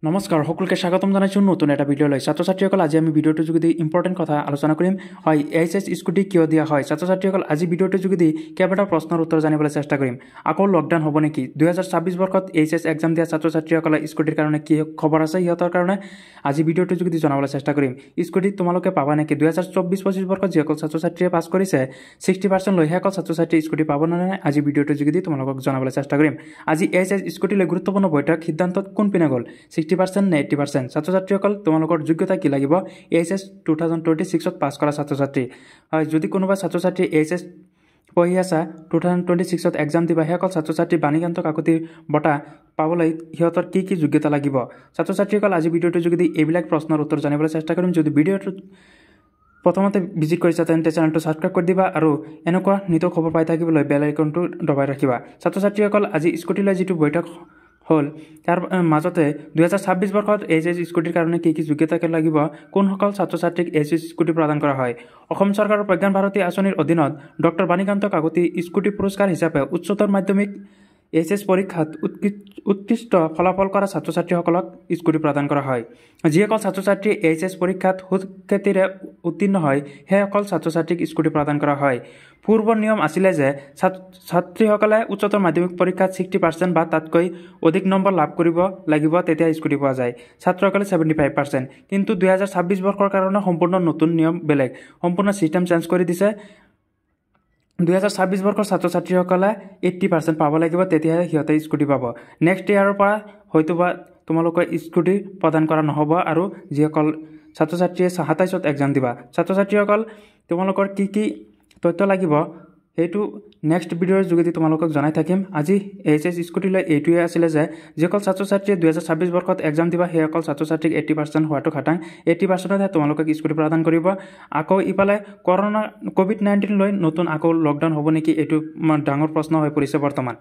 নমস্কাৰ সকলোকে স্বাগতম জনাইছোঁ নতুন এটা ভিডিঅ'লৈ ছাত্ৰ ছাত্ৰীসকল আজি আমি ভিডিঅ'টোৰ যোগেদি ইম্পৰ্টেণ্ট কথা আলোচনা কৰিম হয় এইচএছ স্কুটি কিয় দিয়া হয় ছাত্ৰ ছাত্ৰীসকল আজি ভিডিঅ'টোৰ যোগেদি কেইবাটাও প্ৰশ্নৰ উত্তৰ জানিবলৈ চেষ্টা কৰিম আকৌ লকডাউন হ'ব নেকি 2026 বৰ্ষত এইচএছ এক্সাম দিয়া ছাত্ৰ ছাত্ৰীসকলে স্কুটিৰ কাৰণে কি খবৰ আছে সিহঁতৰ কাৰণে আজি ভিডিঅ'টোৰ যোগেদি জনাবলৈ চেষ্টা কৰিম স্কুটি তোমালোকে পাবা নেকি 2024-25 বৰ্ষত যিসকল ছাত্ৰ ছাত্ৰীয়ে পাছ কৰিছে 60% লৈ সেইসকল ছাত্ৰ ছাত্ৰী স্কুটি পাব নে নাই আজি ভিডিঅ'টোৰ যোগেদি তোমালোকক জনাবলৈ চেষ্টা কৰিম আজি এইচএছ স্কুটিলৈ গুৰুত্বপূৰ্ণ বৈঠক সিদ্ধান্তত কোন পিনে গ'ল 60% নে 80% ছাত্ৰ ছাত্ৰীসকল তোমালোকৰ যোগ্যতা কি লাগিব এইচএছ 2026ত পাছ কৰা ছাত্ৰ ছাত্ৰী হয় যদি কোনোবা ছাত্ৰ ছাত্ৰী এইচএছ পঢ়ি আছা 2026ত এক্সাম দিবা সেইসকল ছাত্ৰ ছাত্ৰী বাণীকান্ত কাকতি বঁটা পাবলৈ সিহঁতৰ কি কি যোগ্যতা লাগিব ছাত্ৰ ছাত্ৰীসকল আজি ভিডিঅ'টোৰ যোগেদি এইবিলাক প্ৰশ্নৰ উত্তৰ জানিবলৈ চেষ্টা কৰিম যদি ভিডিঅ'টো প্ৰথমতে ভিজিট কৰিছা তেন্তে চেনেলটো ছাবস্ক্ৰাইব কৰি দিবা আৰু এনেকুৱা নিতৌ খবৰ পাই থাকিবলৈ বেল আইকনটো দবাই ৰাখিবা ছাত্ৰ ছাত্ৰীসকল আজি স্কুটিলৈ যিটো বৈঠক হল তাৰ মাজতে 2026 বৰ্ষত এইচএছ স্কুটিৰ কাৰণে কি কি যোগ্যতা লাগিব কোনসকল ছাত্ৰ ছাত্ৰীক এইচএছ স্কুটি প্ৰদান কৰা হয় অসম চৰকাৰৰ প্ৰজ্ঞান ভাৰতী আঁচনিৰ অধীনত ডক্টৰ বাণীকান্ত কাকতি স্কুটি পুৰস্কাৰ হিচাপে উচ্চতৰ মাধ্যমিক এইচএছ পৰীক্ষাত উৎকৃষ্ট ফলাফল কৰা ছাত্ৰ ছাত্ৰীসকলক স্কুটি প্ৰদান কৰা হয় যিসকল ছাত্ৰ ছাত্ৰী এইচএছ পৰীক্ষাত সুখ্যাতিৰে উত্তীৰ্ণ হয় সেইসকল ছাত্ৰ ছাত্ৰীক স্কুটি প্ৰদান কৰা হয় পূৰ্বৰ নিয়ম আছিলে যে ছাত্ৰীসকলে উচ্চতৰ মাধ্যমিক পৰীক্ষাত 60% বা তাতকৈ অধিক নম্বৰ লাভ কৰিব লাগিব তেতিয়া স্কুটি পোৱা যায় ছাত্ৰসকলে 75% কিন্তু 2026 বৰ্ষৰ কাৰণে সম্পূৰ্ণ নতুন নিয়ম বেলেগ সম্পূৰ্ণ সিস্টেম চেঞ্জ কৰি দিছে 2026 বৰ্ষৰ ছাত্ৰ ছাত্ৰীসকলে 80% পাব লাগিব তেতিয়াহে সিহঁতে স্কুটি পাব নেক্সট ইয়াৰৰ পৰা হয়তোবা তোমালোকৰ স্কুটি প্ৰদান কৰা নহ'ব আৰু যিসকল ছাত্ৰ ছাত্ৰীয়ে 27ত এক্সাম দিবা ছাত্ৰ ছাত্ৰীসকল তোমালোকৰ কি কি তথ্য লাগিব সেইটো নেক্সট ভিডিঅ'ৰ যোগেদি তোমালোকক জনাই থাকিম আজি এইচএছ স্কুটিলৈ এইটোৱে আছিলে যে যিসকল ছাত্ৰ ছাত্ৰীয়ে 2026 বৰ্ষত এক্সাম দিবা সেইসকল ছাত্ৰ ছাত্ৰীক 80% হোৱাটো খাটাং 80%হে তোমালোকক স্কুটি প্ৰদান কৰিব আকৌ ইফালে কৰোনা কোভিড-19 লৈ নতুন আকৌ লকডাউন হ'ব নেকি এইটো ডাঙৰ প্ৰশ্ন হৈ পৰিছে বৰ্তমান